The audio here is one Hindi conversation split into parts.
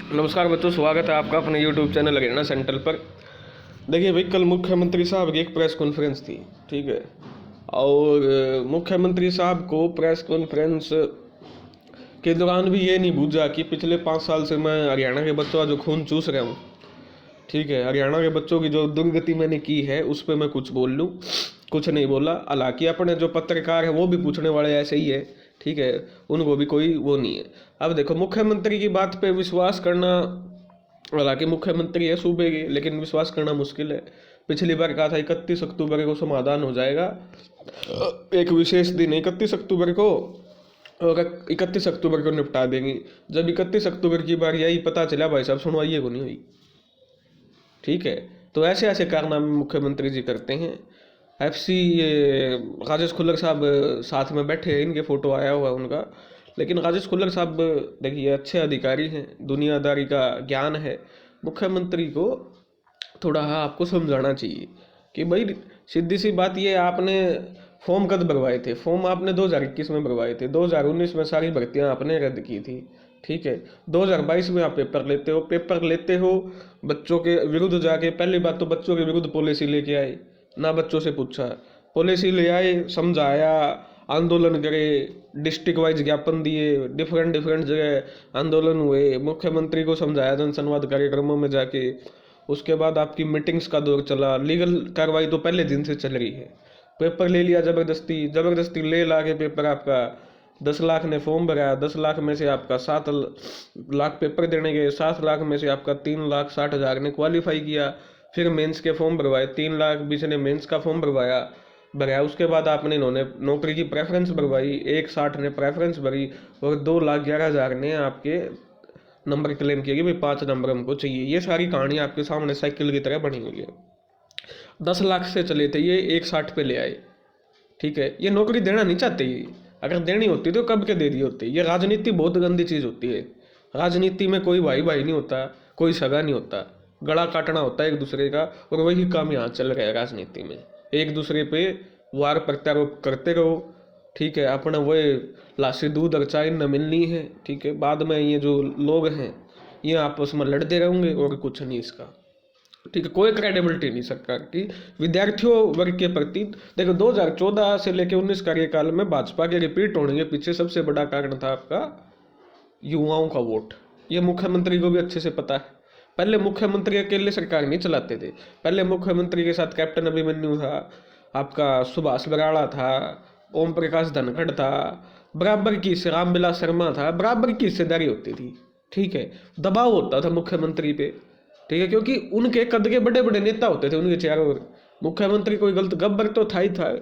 नमस्कार बच्चों, स्वागत है आपका अपने YouTube चैनल हरियाणा सेंट्रल पर। देखिए भाई, कल मुख्यमंत्री साहब की एक प्रेस कॉन्फ्रेंस थी, ठीक है। और मुख्यमंत्री साहब को प्रेस कॉन्फ्रेंस के दौरान भी ये नहीं बूझा कि पिछले 5 साल से मैं हरियाणा के बच्चों का जो खून चूस रहा हूँ, ठीक है, हरियाणा के बच्चों की जो दुर्गति मैंने की है उस पर मैं कुछ बोल लूँ। कुछ नहीं बोला। हालांकि अपने जो पत्रकार है वो भी पूछने वाले ऐसे ही है, ठीक है, उनको भी कोई वो नहीं है। अब देखो, मुख्यमंत्री की बात पे विश्वास करना, हालांकि मुख्यमंत्री है सूबे के, लेकिन विश्वास करना मुश्किल है। पिछली बार कहा था 31 अक्टूबर को समाधान हो जाएगा, एक विशेष दिन 31 अक्टूबर को, और 31 अक्टूबर को निपटा देंगी। जब 31 अक्टूबर की बारी आई, पता चला भाई साहब सुनवाई को नहीं हुई, ठीक है। तो ऐसे ऐसे कारनामे मुख्यमंत्री जी करते हैं। एफसी ये राजेश खुल्लर साहब साथ में बैठे हैं, इनके फोटो आया हुआ है उनका। लेकिन राजेश खुल्लर साहब देखिए अच्छे अधिकारी हैं, दुनियादारी का ज्ञान है। मुख्यमंत्री को थोड़ा आपको समझाना चाहिए कि भाई सीधी सी बात ये, आपने फॉर्म कब भरवाए थे? फॉर्म आपने 2021 में भरवाए थे, 2019 में सारी भर्तियां आपने रद्द की थी, ठीक है। 2022 में आप पेपर लेते हो बच्चों के विरुद्ध जाके। पहली बात तो बच्चों के विरुद्ध पॉलिसी लेके आए, ना बच्चों से पूछा। पॉलिसी ले आए, समझाया, आंदोलन करे, डिस्ट्रिक्ट वाइज ज्ञापन दिए, डिफरेंट डिफरेंट जगह आंदोलन हुए, मुख्यमंत्री को समझाया जनसंवाद कार्यक्रमों में जाके। उसके बाद आपकी मीटिंग्स का दौर चला, लीगल कार्रवाई तो पहले दिन से चल रही है। पेपर ले लिया जबरदस्ती, जबरदस्ती ले ला के पेपर आपका 10 लाख ने फॉर्म भरा, 10 लाख में से आपका 7 लाख पेपर देने गए, 7 लाख में से आपका 3,60,000 ने क्वालिफाई किया। फिर मेंस के फॉर्म भरवाए, 3,20,000 ने मेंस का फॉर्म भराया। उसके बाद आपने इन्होंने नौकरी की प्रेफरेंस भरवाई, 1,60 ने प्रेफरेंस भरी, और 2,11,000 ने आपके नंबर क्लेम किए कि भाई 5 नंबर हमको चाहिए। ये सारी कहानी आपके सामने साइकिल की तरह बनी हुई है। 10 लाख से चले थे, ये 1,60 पे ले आए, ठीक है। ये नौकरी देना नहीं चाहते ये, अगर देनी होती तो कब के दे दी होती। ये राजनीति बहुत गंदी चीज़ होती है। राजनीति में कोई भाई भाई नहीं होता, कोई सगा नहीं होता, गला काटना होता है एक दूसरे का। और वही काम यहाँ चल रहा है राजनीति में, एक दूसरे पे वार प्रत्यारोप करते रहो, ठीक है। अपना वो लाशी दूध और चाय न मिलनी है, ठीक है। बाद में ये जो लोग हैं ये आपस में लड़ते रहेंगे और कुछ नहीं इसका, ठीक है। कोई क्रेडिबिलिटी नहीं सरकार की विद्यार्थियों वर्ग के प्रति। देखो, 2014 से लेकर 19 कार्यकाल में भाजपा के रिपीट होने के पीछे सबसे बड़ा कारण था आपका युवाओं का वोट। ये मुख्यमंत्री को भी अच्छे से पता है। पहले मुख्यमंत्री अकेले सरकार नहीं चलाते थे, पहले मुख्यमंत्री के साथ कैप्टन अभिमन्यु था, आपका सुभाष बराड़ा था, ओम प्रकाश धनखड़ था, बराबर की रामविलास शर्मा था, बराबर की हिस्सेदारी होती थी, ठीक है। दबाव होता था मुख्यमंत्री पे, ठीक है, क्योंकि उनके कद के बड़े बड़े नेता होते थे उनके चारों ओर। मुख्यमंत्री कोई गलत, गब्बर तो था ही था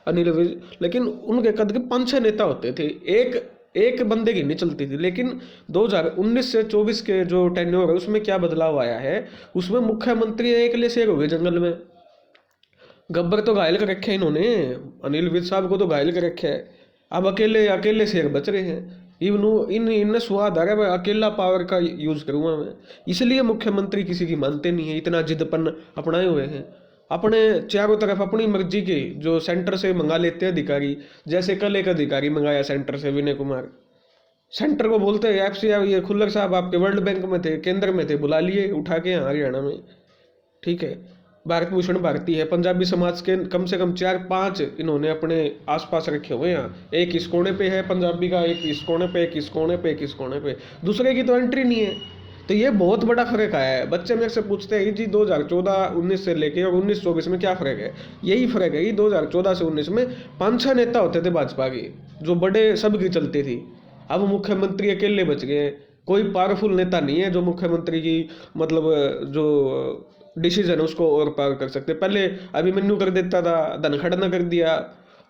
अनिल विज, लेकिन उनके कद के 5-6 नेता होते थे, एक एक बंदे की नहीं चलती थी। लेकिन 2019 से 24 के जो टेन्योर है उसमें क्या बदलाव आया है, उसमें मुख्यमंत्री एक ले शेर हो गए जंगल में। गब्बर तो घायल कर रखे हैं इन्होंने, अनिल विज साहब को तो घायल कर रखे है। अब अकेले अकेले शेर बच रहे हैं। इनने स्वाद आ रहा है, मैं अकेला पावर का यूज करूंगा मैं। इसलिए मुख्यमंत्री किसी की मानते नहीं है, इतना जिदपन अपनाए हुए हैं। अपने चारों तरफ अपनी मर्जी के जो सेंटर से मंगा लेते हैं अधिकारी। जैसे कल एक अधिकारी मंगाया सेंटर से, विनय कुमार, सेंटर को बोलते हैं एफ सी, ये खुल्लर साहब आपके वर्ल्ड बैंक में थे, केंद्र में थे, बुला लिए उठा के यहाँ हरियाणा में, ठीक है। भारत भूषण भारती है, पंजाबी समाज के कम से कम 4-5 इन्होंने अपने आसपास रखे हुए हैं। एक इस कोने पे है पंजाबी का, एक इस कोने पे, एक इस कोने पे, एक इस कोने पे, दूसरे की तो एंट्री नहीं है। तो ये बहुत बड़ा फर्क आया है। बच्चे मेरे से पूछते हैं जी 2014-19 से लेके और 19-24 में क्या फर्क है? यही फर्क है कि 2014 से 19 में 5-6 नेता होते थे भाजपा के, जो बड़े सबकी चलती थी। अब मुख्यमंत्री अकेले बच गए, कोई पावरफुल नेता नहीं है जो मुख्यमंत्री की मतलब जो डिसीजन है उसको और पार कर सकते। पहले अभिमन्यु कर देता था, धनखड़ ने कर दिया,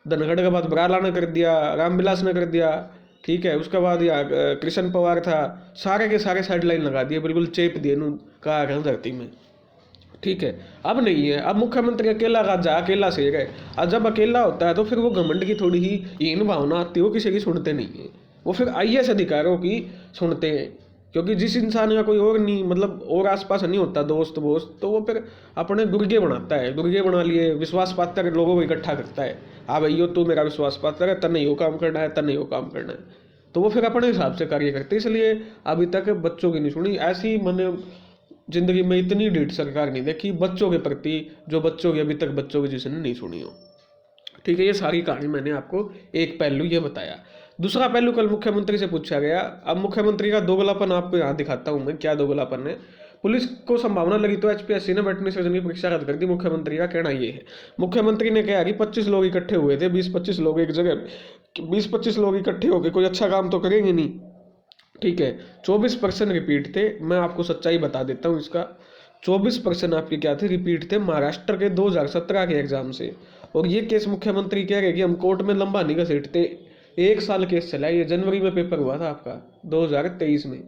धनखड़ के बाद बराला ने कर दिया, रामविलास ने कर दिया, ठीक है। उसके बाद यहाँ कृष्ण पवार था, सारे के सारे साइड लाइन लगा दिए, बिल्कुल चेप दिए कहा धरती में, ठीक है। अब नहीं है, अब मुख्यमंत्री अकेला राजा, अकेला शेर है। और जब अकेला होता है तो फिर वो घमंड की थोड़ी ही हीन भावना आती है, वो किसी की सुनते नहीं है, वो फिर आईएएस अधिकारियों की सुनते हैं। क्योंकि जिस इंसान का कोई और नहीं, मतलब और आसपास नहीं होता दोस्त वोस्त, तो वो फिर अपने गुर्गे बनाता है, गुर्गे बना लिए विश्वास पात्र लोगों को इकट्ठा करता है। हाँ भैया तू मेरा विश्वास पात्र है, तन यो काम करना है, तन यो काम करना है। तो वो फिर अपने हिसाब से कार्य करते, इसलिए अभी तक बच्चों की नहीं सुनी। ऐसी मैंने जिंदगी में इतनी ढीठ सरकार नहीं देखी बच्चों के प्रति, जो बच्चों की अभी तक बच्चों की जिसने नहीं सुनी हो। ठीक है, ये सारी कहानी मैंने आपको एक पहलू ये बताया। दूसरा पहलू कल मुख्यमंत्री से पूछा गया। अब मुख्यमंत्री का दोगलापन आपको यहाँ दिखाता हूँ मैं, क्या दोगलापन है। पुलिस को संभावना लगी तो एचपीएससी ने वेटरनरी सर्जन की परीक्षा रद्द कर दी, मुख्यमंत्री का कहना ये है। मुख्यमंत्री ने कहा कि 25 लोग इकट्ठे हुए थे, 20-25 लोग एक जगह, 20-25 लोग इकट्ठे होकर कोई अच्छा काम तो करेंगे नहीं। ठीक है, 24% रिपीट थे। मैं आपको सच्चाई बता देता हूँ इसका। 24% आपके क्या थे, रिपीट थे महाराष्ट्र के 2017 के एग्जाम से। और ये केस मुख्यमंत्री कह रहे कि हम कोर्ट में लंबा नहीं घसीटते, 1 साल केस चला। ये जनवरी में पेपर हुआ था आपका 2023 में,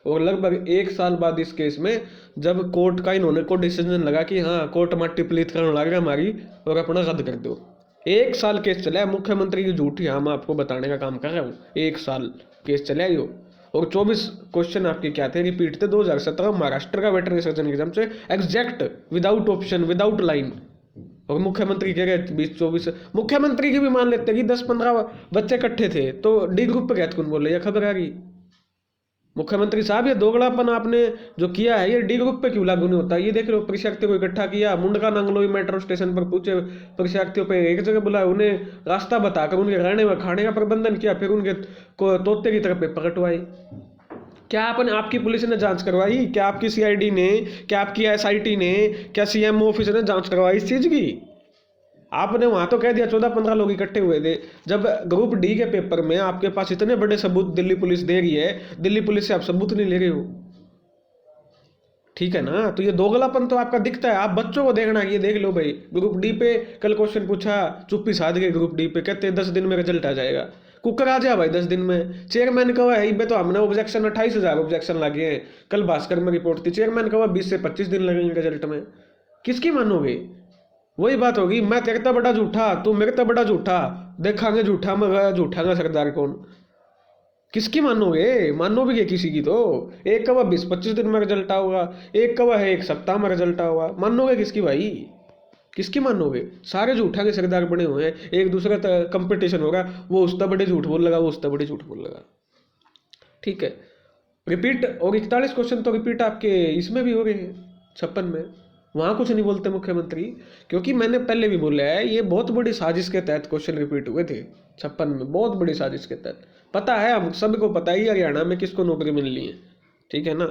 और लगभग 1 साल बाद इस केस में जब कोर्ट का इन्होंने को डिसीजन लगा कि हाँ कोर्ट माटी प्लीत करने लग रहा हमारी और अपना रद्द कर दो, 1 साल केस चला है। मुख्यमंत्री की झूठी हाँ मैं आपको बताने का काम कर रहा हूँ, 1 साल केस चला है यो। और 24 क्वेश्चन आपके क्या थे, रिपीट थे 2017 महाराष्ट्र का वेटरनरी सर्जन एग्जाम से, exact, without option, without line. और मुख्यमंत्री कह रहे 20-24, मुख्यमंत्री की भी मान लेते कि 10-15 बच्चे इकट्ठे थे, तो डी ग्रुप पे कौन बोल रहे, खबर आ रही। मुख्यमंत्री साहब ये दोगलापन आपने जो किया है ये डी ग्रुप पे क्यों लागू नहीं होता। ये देख लो, परीक्षार्थियों को इकट्ठा किया, मुंडका नंगलोई मेट्रो स्टेशन पर पूछे परीक्षार्थियों पे, एक जगह बुलाया, उन्हें रास्ता बताकर उनके रहने व खाने का प्रबंधन किया, फिर उनके को तोते की तरफ पेपर कटवाई। क्या आपने, आपकी पुलिस ने जांच करवाई, क्या आपकी सीआईडी ने, क्या आपकी एसआईटी ने, क्या सीएमओ ऑफिस ने जांच करवाई इस चीज की। आपने वहां तो कह दिया 14-15 लोग इकट्ठे हुए थे, जब ग्रुप डी के पेपर में आपके पास इतने बड़े सबूत दिल्ली पुलिस दे रही है, दिल्ली पुलिस से आप सबूत नहीं ले रहे हो। ठीक है ना, तो ये दोगलापन तो आपका दिखता है। आप बच्चों को देखना, ये देख लो भाई, ग्रुप डी पे कल क्वेश्चन पूछा, चुप्पी साध गए ग्रुप डी पे, कहते 10 दिन में रिजल्ट आ जाएगा। कुकर आ जाए भाई 10 दिन में। चेयरमैन कहा है इस तो हमने ऑब्जेक्शन 28,000 ऑब्जेक्शन लगे हैं, कल भास्कर में रिपोर्ट थी, चेयरमैन कहा 20 से 25 दिन लगेंगे रिजल्ट में। किसकी मानोगे। वही बात होगी, मैं तेरे तो बड़ा झूठा, तू मेरे तो बड़ा झूठा, देखांगे झूठा मगर झूठा का सरदार कौन। किसकी मानोगे, मानोगे किसी की। तो एक कवा 20-25 दिन में रिजल्ट होगा, एक कवा है 1 सप्ताह में रिजल्ट होगा, मानोगे किसकी भाई, किसकी मानोगे। सारे झूठा के सरदार बने हुए हैं, एक दूसरे का कंपटीशन होगा, वो उसका बड़े झूठ बोल लगा, वो उसका बड़े झूठ बोल लगा। ठीक है, रिपीट। और 41 क्वेश्चन तो रिपीट आपके इसमें भी हो गए हैं 56 में, वहां कुछ नहीं बोलते मुख्यमंत्री, क्योंकि मैंने पहले भी बोला है ये बहुत बड़ी साजिश के तहत क्वेश्चन रिपीट हुए थे 56 में, बहुत बड़ी साजिश के तहत। पता है, हम सबको पता ही हरियाणा में किसको नौकरी मिलनी है। ठीक है ना।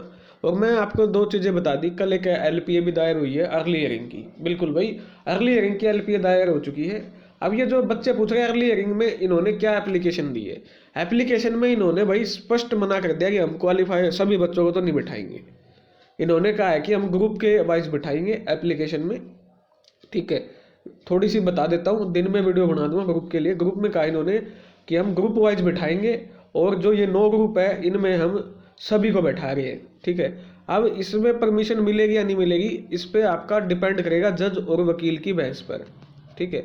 और मैं आपको 2 चीजें बता दी, कल एक एलपीए भी दायर हुई है अर्ली हियरिंग की। बिल्कुल भाई, अर्ली हियरिंग की एलपीए दायर हो चुकी है। अब ये जो बच्चे पूछ रहे हैं अर्ली हियरिंग में इन्होंने क्या एप्लीकेशन दी है, एप्लीकेशन में इन्होंने भाई स्पष्ट मना कर दिया कि हम क्वालिफाई सभी बच्चों को तो नहीं बिठाएंगे। इन्होंने कहा है कि हम ग्रुप के वाइज बिठाएंगे एप्लीकेशन में। ठीक है, थोड़ी सी बता देता हूँ, दिन में वीडियो बना दूंगा ग्रुप के लिए। ग्रुप में कहा इन्होंने कि हम ग्रुप वाइज बिठाएंगे, और जो ये 9 ग्रुप है इनमें हम सभी को बैठा रहे हैं। ठीक है, अब इसमें परमिशन मिलेगी या नहीं मिलेगी इस पर आपका डिपेंड करेगा जज और वकील की बहस पर। ठीक है,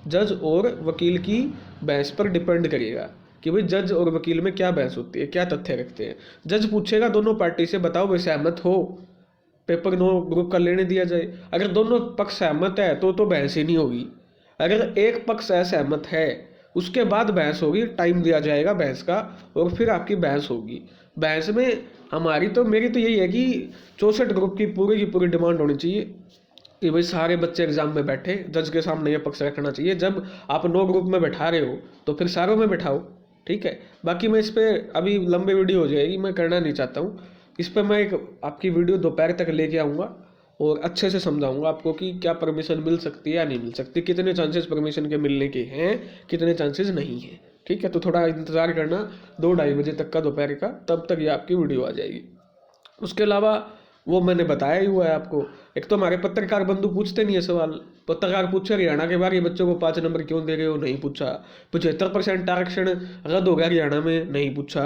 जज और वकील की बहस पर डिपेंड करेगा कि भाई जज और वकील में क्या बहस होती है, क्या तथ्य रखते हैं। जज पूछेगा दोनों पार्टी से, बताओ वे सहमत हो पेपर 9 ग्रुप का लेने दिया जाए। अगर दोनों पक्ष सहमत है तो बहस ही नहीं होगी। अगर एक पक्ष असहमत है उसके बाद बहस होगी, टाइम दिया जाएगा बहस का, और फिर आपकी बहस होगी। बहस में हमारी तो, मेरी तो यही है कि 64 ग्रुप की पूरी डिमांड होनी चाहिए कि भाई सारे बच्चे एग्जाम में बैठे, जज के सामने ये पक्ष रखना चाहिए। जब आप 9 ग्रुप में बैठा रहे हो तो फिर सारों में बैठाओ। ठीक है, बाकी मैं इस पर अभी लंबी वीडियो हो जाएगी, मैं करना नहीं चाहता हूँ। इस पर मैं एक आपकी वीडियो दोपहर तक लेके आऊँगा और अच्छे से समझाऊंगा आपको कि क्या परमिशन मिल सकती है या नहीं मिल सकती, कितने चांसेस परमिशन के मिलने के हैं, कितने चांसेस नहीं है। ठीक है, तो थोड़ा इंतज़ार करना 2-2:30 बजे तक का दोपहर का, तब तक ये आपकी वीडियो आ जाएगी। उसके अलावा वो मैंने बताया ही हुआ है आपको। एक तो हमारे पत्रकार बंधु पूछते नहीं है सवाल। पत्रकार पूछे हरियाणा के बारे बच्चों को 5 नंबर क्यों दे रहे हो, नहीं पूछा। 75% आरक्षण रद्द हो गया हरियाणा में, नहीं पूछा।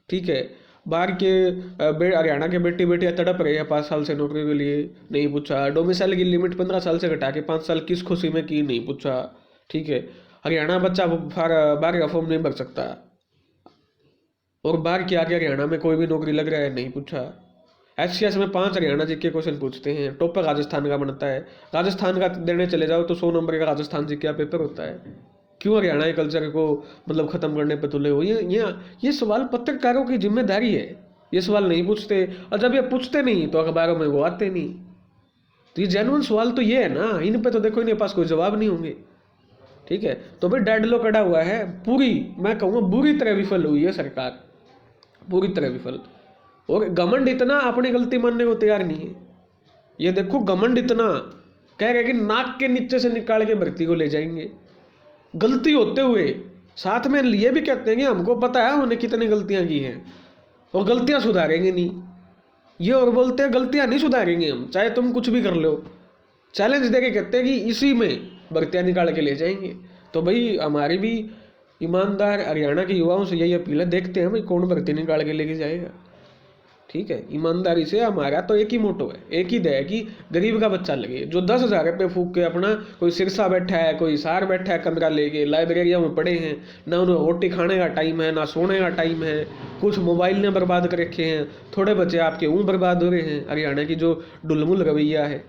ठीक है, बाहर के हरियाणा के बेटी तड़प रहे हैं 5 साल से नौकरी के लिए, नहीं पूछा। डोमिसाइल की लिमिट 15 साल से घटा के 5 साल किस खुशी में की, नहीं पूछा। ठीक है, हरियाणा बच्चा बाहर का फॉर्म नहीं भर सकता, और बाहर के आगे हरियाणा में कोई भी नौकरी लग रहा है, नहीं पूछा। एचसीएस में 5 हरियाणा जीके क्वेश्चन पूछते हैं, टॉपर राजस्थान का बनता है। राजस्थान का देने चले जाओ तो 100 नंबर का राजस्थान जीके का पेपर होता है। क्यों हरियाणा के कल्चर को मतलब ख़त्म करने पे तुले हो? ये सवाल पत्रकारों की जिम्मेदारी है। ये सवाल नहीं पूछते, और जब ये पूछते नहीं तो अखबारों में वो आते नहीं। तो ये जेन्युइन सवाल तो ये है ना, इन पे तो देखो इनके पास कोई जवाब नहीं होंगे। ठीक है, तो भाई डेडलॉक अड़ा हुआ है, पूरी मैं कहूँगा बुरी तरह विफल हुई है सरकार, पूरी तरह विफल। और घमंड इतना अपनी गलती मानने को तैयार नहीं है। ये देखो घमंड इतना, कह रहे कि नाक के नीचे से निकाल के भर्ती को ले जाएंगे, गलती होते हुए। साथ में ये भी कहते हैं कि हमको पता है उन्होंने कितनी गलतियां की हैं और गलतियां सुधारेंगे नहीं। ये और बोलते हैं गलतियां नहीं सुधारेंगे हम, चाहे तुम कुछ भी कर लो। चैलेंज देके कहते हैं कि इसी में भर्तियां निकाल के ले जाएंगे। तो भाई हमारी भी ईमानदार हरियाणा के युवाओं से यही अपील है, देखते हैं भाई कौन भर्ती निकाल के लेके जाएगा। ठीक है, ईमानदारी से हमारा तो एक ही मोटो है, एक ही दे है कि गरीब का बच्चा लगे। जो 10,000 रुपये फूक के अपना कोई सिरसा बैठा है, कोई सार बैठा है कमरा लेके, लाइब्रेरिया में पढ़े हैं, ना उन्हें रोटी खाने का टाइम है, ना सोने का टाइम है, कुछ मोबाइल ने बर्बाद कर रखे हैं, थोड़े बच्चे आपके बर्बाद हो रहे हैं। हरियाणा की जो डुलमुल रवैया है,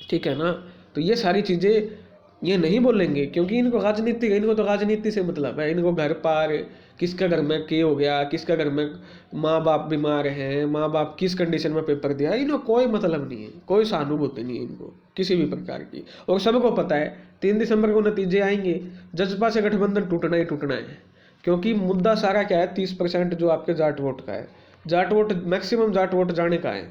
ठीक है ना, तो ये सारी चीज़ें ये नहीं बोलेंगे क्योंकि इनको राजनीति है, इनको तो राजनीति से मतलब है। इनको घर पार किसका घर में क्या हो गया, किसका घर में माँ बाप बीमार हैं, माँ बाप किस कंडीशन में पेपर दिया, इनको कोई मतलब नहीं है, कोई सहानुभूति नहीं है इनको किसी भी प्रकार की। और सबको पता है 3 दिसंबर को नतीजे आएंगे, जजपा से गठबंधन टूटना ही टूटना है। क्योंकि मुद्दा सारा क्या है, 30% जो आपके जाट वोट का है, Jat vote maximum Jat vote जाने का है।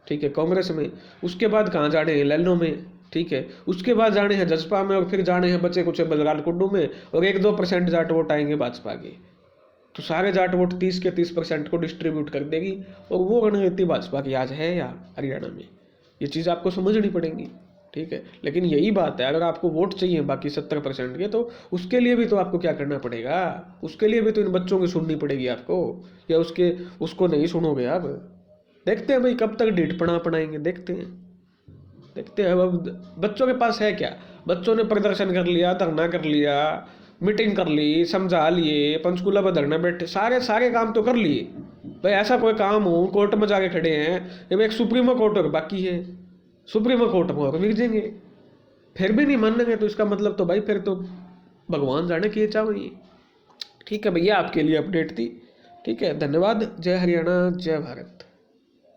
ठीक है, कांग्रेस में, उसके बाद कहाँ जाने हैं, लैलो में। ठीक है, उसके बाद जाने हैं जसपा में, और फिर जाने हैं बच्चे कुछ बलराल कुड्डू में, और 1-2% जाट वोट आएंगे भाजपा के। तो सारे जाट वोट 30 के 30% को डिस्ट्रीब्यूट कर देगी, और वो रणनीति भाजपा की आज है या हरियाणा में, ये चीज़ आपको समझनी पड़ेगी। ठीक है, लेकिन यही बात है, अगर आपको वोट चाहिए बाकी 70% के, तो उसके लिए भी तो आपको क्या करना पड़ेगा, उसके लिए भी तो इन बच्चों की सुननी पड़ेगी आपको, या उसको नहीं सुनोगे आप। देखते हैं भाई कब तक ढीठपना अपनाएंगे, देखते हैं। अब बच्चों के पास है क्या, बच्चों ने प्रदर्शन कर लिया, धरना कर लिया, मीटिंग कर ली, समझा लिए, पंचकूला पर धरना बैठे, सारे काम तो कर लिए। भाई ऐसा कोई काम हो, कोर्ट में जाके खड़े हैं, जब एक सुप्रीमो कोर्ट और बाकी है, सुप्रीमो कोर्ट में और मिल जाएंगे, फिर भी नहीं मानेंगे, तो इसका मतलब तो भाई फिर तो भगवान जाने किए चाहे। ठीक है भैया, आपके लिए अपडेट थी। ठीक है, धन्यवाद। जय हरियाणा, जय भारत।